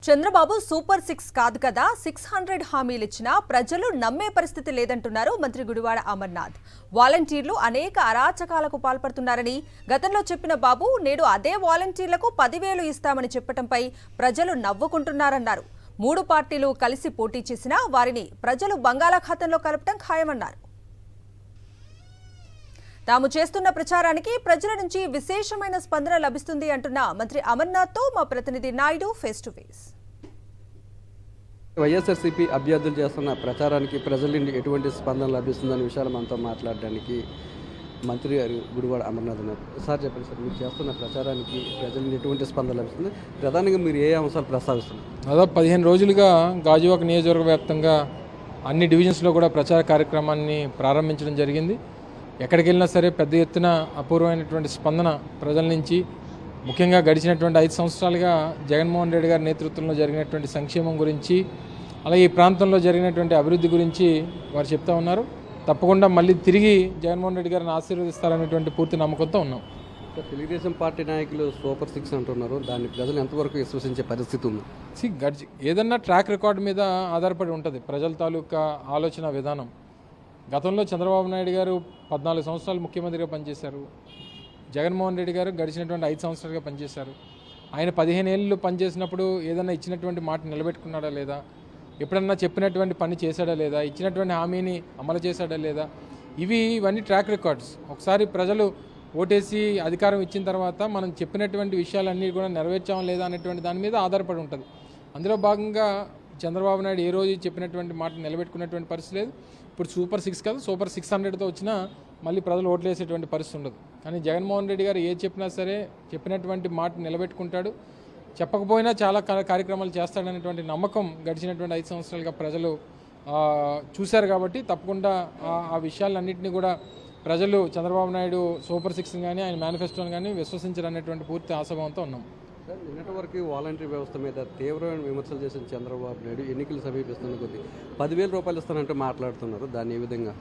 Chandrababu super 6 కాదు కదా 600 హామీలు ఇచ్చినా ప్రజలు నమ్మే పరిస్థితి లేదంటున్నారు మంత్రి గుడివాడ అమర్నాథ్. వాలంటీర్లు అనేక అరాచకాలకు పాల్పడుతున్నారని గతంలో చెప్పిన బాబు నేడు అదే వాలంటీర్లకు 10,000 ఇస్తామని చెప్పటంపై ప్రజలు నవ్వుకుంటున్నారన్నారు. 3 పార్టీలు కలిసి పోటీ చేసినా వారిని ప్రజలు బంగాళాఖాతంలో కలపటం ఖాయమన్నారు. తాము చేస్తున్న ప్రచారానికి ప్రజల నుంచి విశేషమైన స్పందన లభిస్తుంది అంటున్న మంత్రి అమర్నాథ్తో మా ప్రతినిధి Naidu face to face. YSRCP అభ్యర్థులు చేస్తున్న ప్రచారానికి ప్రజల నుండి ఎటువంటి స్పందన లభిస్తుందనే విషయాలు మనతో మాట్లాడడానికి మంత్రి గారు గుడివాడ అమర్నాథ్ ఉన్నారు. సార్ చెప్పండి సార్, మీరు చేస్తున్న ప్రచారానికి ప్రజల నుండి ఎటువంటి స్పందన లభిస్తుంది? ప్రధానంగా మీరు ఏ అంశాలు ప్రస్తావిస్తున్నారు? దాదాపు 15 రోజులుగా గాజువాక నియోజకవర్గ వ్యాప్తంగా అన్ని డివిజన్స్లో కూడా ప్రచార కార్యక్రమాన్ని ప్రారంభించడం జరిగింది. ఎక్కడికి వెళ్ళినా సరే పెద్ద ఎత్తున అపూర్వమైనటువంటి స్పందన ప్రజల నుంచి, ముఖ్యంగా గడిచినటువంటి 5 సంవత్సరాలుగా జగన్మోహన్ రెడ్డి గారి నేతృత్వంలో జరిగినటువంటి సంక్షేమం గురించి, అలాగే ఈ ప్రాంతంలో జరిగినటువంటి అభివృద్ధి గురించి వారు చెప్తా ఉన్నారు. తప్పకుండా మళ్ళీ తిరిగి జగన్మోహన్ రెడ్డి గారిని ఆశీర్వదిస్తారనేటువంటి పూర్తి నమ్మకంతో ఉన్నాం. తెలుగుదేశం పార్టీ నాయకులు సూపర్ 6 అంటున్నారు, దాన్ని ప్రజలు ఎంతవరకు విశ్వసించే పరిస్థితి ఉంది? ఏదన్నా ట్రాక్ రికార్డు మీద ఆధారపడి ఉంటుంది ప్రజల తాలూకా ఆలోచన విధానం. గతంలో చంద్రబాబు నాయుడు గారు 14 సంవత్సరాలు ముఖ్యమంత్రిగా పనిచేశారు. జగన్మోహన్ రెడ్డి గారు గడిచినటువంటి 5 సంవత్సరాలుగా పనిచేశారు. ఆయన 15 ఏళ్ళు పనిచేసినప్పుడు ఏదన్నా ఇచ్చినటువంటి మాట నిలబెట్టుకున్నాడా లేదా, ఎప్పుడన్నా చెప్పినటువంటి పని చేశాడా లేదా, ఇచ్చినటువంటి హామీని అమలు చేశాడా లేదా, ఇవన్నీ ట్రాక్ రికార్డ్స్. ఒకసారి ప్రజలు ఓటేసి అధికారం ఇచ్చిన తర్వాత మనం చెప్పినటువంటి విషయాలన్నీ కూడా నెరవేర్చాం లేదా అనేటువంటి దాని మీద ఆధారపడి ఉంటుంది. అందులో భాగంగా చంద్రబాబు నాయుడు ఏ రోజు చెప్పినటువంటి మాట నిలబెట్టుకున్నటువంటి పరిస్థితి లేదు. ఇప్పుడు సూపర్ 6 కాదు, సూపర్ 600తో వచ్చినా మళ్ళీ ప్రజలు ఓట్లు వేసేటువంటి పరిస్థితి ఉండదు. కానీ జగన్మోహన్ రెడ్డి గారు ఏ చెప్పినా సరే చెప్పినటువంటి మాట నిలబెట్టుకుంటాడు. చెప్పకపోయినా చాలా కార్యక్రమాలు చేస్తాడనేటువంటి నమ్మకం గడిచినటువంటి 5 సంవత్సరాలుగా ప్రజలు చూశారు. కాబట్టి తప్పకుండా ఆ విషయాలన్నింటినీ కూడా ప్రజలు చంద్రబాబు నాయుడు సూపర్ 6 కానీ ఆయన మేనిఫెస్టోని కానీ విశ్వసించారనేటువంటి పూర్తి ఆశాభావంతో ఉన్నాం. నిన్నటి వరకు వాలంటరీ వ్యవస్థ మీద తీవ్రమైన విమర్శలు చేసిన చంద్రబాబు నాయుడు ఎన్నికలు సమీపిస్తున్న కొద్దీ 10,000 రూపాయలు ఇస్తానంటూ మాట్లాడుతున్నారు. దాన్ని ఏ విధంగా?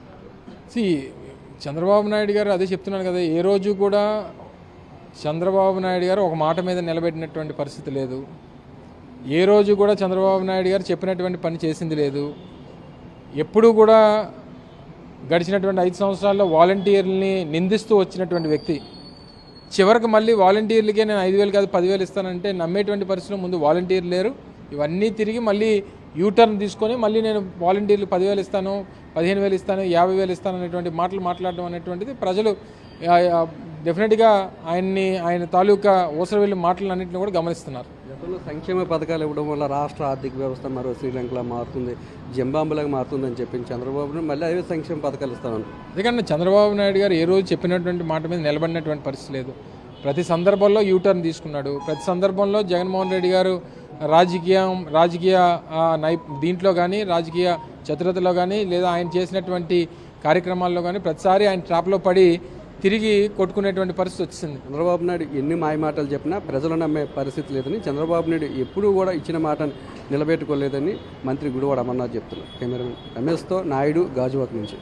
చంద్రబాబు నాయుడు గారు అదే చెప్తున్నాను కదా, ఏ రోజు కూడా చంద్రబాబు నాయుడు గారు ఒక మాట మీద నిలబెట్టినటువంటి పరిస్థితి లేదు. ఏ రోజు కూడా చంద్రబాబు నాయుడు గారు చెప్పినటువంటి పని చేసింది లేదు. ఎప్పుడూ కూడా గడిచినటువంటి 5 సంవత్సరాల్లో వాలంటీర్లని నిందిస్తూ వచ్చినటువంటి వ్యక్తి చివరికి మళ్ళీ వాలంటీర్లకే నేను 5,000 కాదు 10,000 ఇస్తానంటే నమ్మేటువంటి పరిస్థితిలో ముందు వాలంటీర్లు లేరు. ఇవన్నీ తిరిగి మళ్ళీ యూటర్న్ తీసుకొని మళ్ళీ నేను వాలంటీర్లు 10,000 ఇస్తాను, 15,000 ఇస్తాను, 50,000 ఇస్తాను అనేటువంటి మాటలు మాట్లాడడం అనేటువంటిది ప్రజలు డెఫినెట్గా ఆయన తాలూకా ఊసరవెల్లి మాటలన్నింటినీ కూడా గమనిస్తున్నారు. గతంలో సంక్షేమ పథకాలు ఇవ్వడం వల్ల రాష్ట్ర ఆర్థిక వ్యవస్థ మరో శ్రీలంకలా మారుతుంది, జింబాబులాగా మారుతుందని చెప్పింది చంద్రబాబు మళ్ళీ అదే సంక్షేమ పథకాలు ఇస్తామని. ఎందుకంటే చంద్రబాబు నాయుడు గారు ఏ రోజు చెప్పినటువంటి మాట మీద నిలబడినటువంటి పరిస్థితి లేదు. ప్రతి సందర్భంలో యూటర్న్ తీసుకున్నాడు. ప్రతి సందర్భంలో జగన్మోహన్ రెడ్డి గారు రాజకీయ దీంట్లో కానీ రాజకీయ చతురతలో కానీ లేదా ఆయన చేసినటువంటి కార్యక్రమాల్లో కానీ ప్రతిసారి ఆయన ట్రాప్లో పడి తిరిగి కొట్టుకునేటువంటి పరిస్థితి వచ్చింది. చంద్రబాబు నాయుడు ఎన్ని మాయమాటలు చెప్పినా ప్రజలు నమ్మే పరిస్థితి లేదని, చంద్రబాబు నాయుడు ఎప్పుడూ కూడా ఇచ్చిన మాటను నిలబెట్టుకోలేదని మంత్రి గుడివాడ అమర్నాథ్ చెప్తున్నారు. కెమెరామెన్ రమేష్తో నాయుడు, గాజువాక నుంచి.